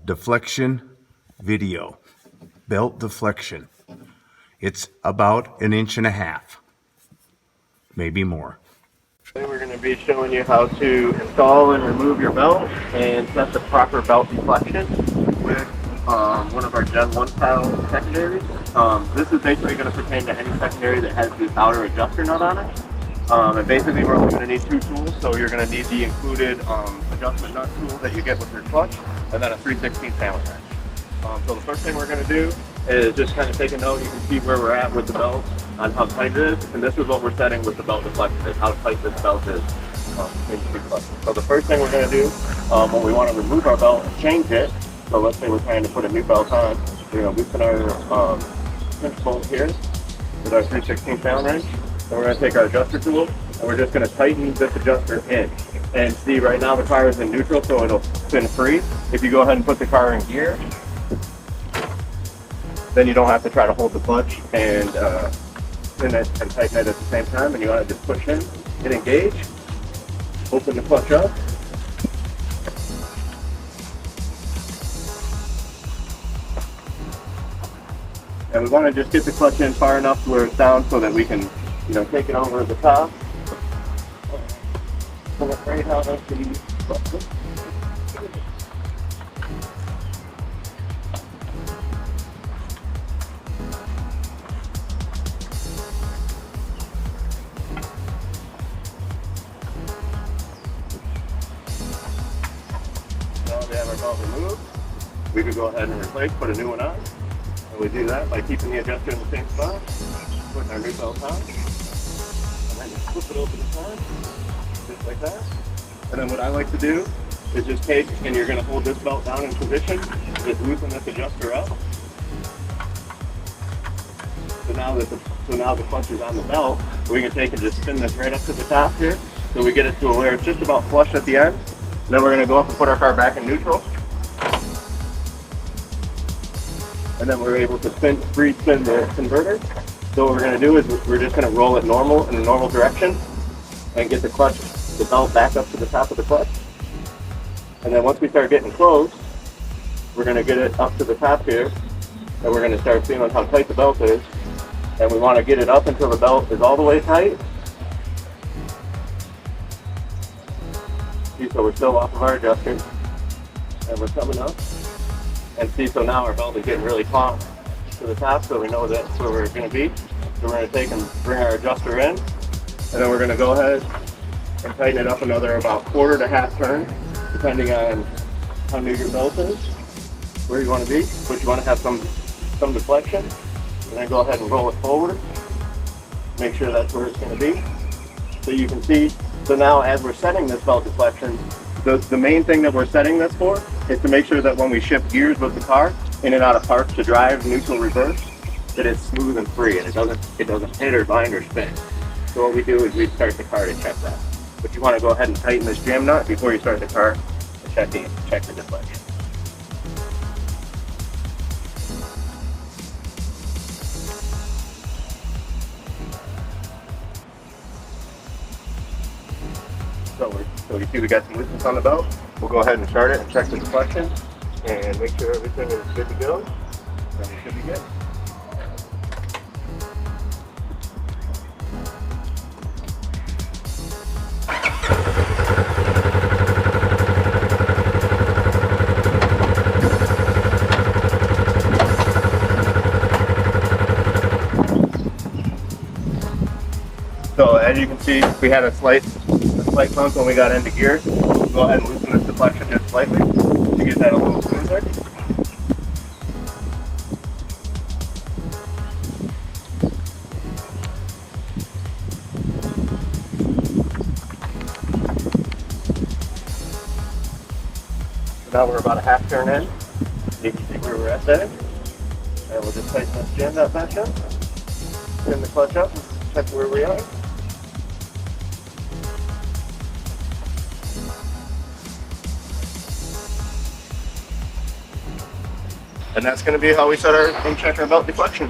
deflection video. Belt deflection. It's about 1.5 inches, maybe more. Today we're going to be showing you how to install and remove your belt and set the proper belt deflection with one of our Gen 1 style secondaries. This is basically going to pertain to any secondary that has the outer adjuster nut on it. And basically we're only going to need 2 tools, so you're going to need the included adjustment nut tool that you get with your clutch, and then a 3/16 Allen wrench. So the first thing we're going to do is just kind of take a note. You can see where we're at with the belt on how tight it is, and this is what we're setting with the belt deflection, is how tight this belt is into the clutch. So the first thing we're going to do when we want to remove our belt and change it, so let's say we're trying to put a new belt on, we're going to loosen our pinch bolt here with our 3/16 Allen wrench. Then we're going to take our adjuster tool, and we're just going to tighten this adjuster in. And see, right now the car is in neutral, so it'll spin free. If you go ahead and put the car in gear, then you don't have to try to hold the clutch and spin it and tighten it at the same time. And you want to just push in, hit engage, open the clutch up. And we want to just get the clutch in far enough to where it's down so that we can, take it over the top. Pull it right out of the clutch. Now we have our belt removed, we could go ahead and replace, put a new one on. And we do that by keeping the adjuster in the same spot, putting our new belt on, and then just flip it over the side, just like that. And then what I like to do is just take, and you're going to hold this belt down in position, just loosen this adjuster up. So now the clutch is on the belt, we can take and just spin this right up to the top here, so we get it to where it's just about flush at the end. And then we're going to go up and put our car back in neutral. And then we're able to free spin the converter. So what we're going to do is we're just going to roll it in the normal direction and get the belt back up to the top of the clutch. And then once we start getting close, we're going to get it up to the top here, and we're going to start feeling how tight the belt is. And we want to get it up until the belt is all the way tight. See, so we're still off of our adjuster, and we're coming up. And see, so now our belt is getting really taut to the top, so we know that's where we're going to be. So we're going to take and bring our adjuster in, and then we're going to go ahead and tighten it up another about 1/4 to 1/2 turn, depending on how new your belt is, where you want to be. But you want to have some deflection, and then go ahead and roll it forward. Make sure that's where it's going to be. So you can see, so now as we're setting this belt deflection, the main thing that we're setting this for is to make sure that when we shift gears with the car in and out of park to drive, neutral, reverse, that it's smooth and free and it doesn't hit or bind or spin. So what we do is we start the car to check that. But you want to go ahead and tighten this jam nut before you start the car to check the deflection. So you see we got some looseness on the belt. We'll go ahead and start it and check the deflection and make sure everything is good to go. And it should be good. So as you can see, we had a slight bump when we got into gear. We'll go ahead and loosen this deflection just slightly to get that a little smoother. So now we're about a 1/2 turn in. You can see where we're at there. And we'll just tighten this jam nut back up. Turn the clutch up, check where we are. And that's going to be how we set our and check our belt deflection.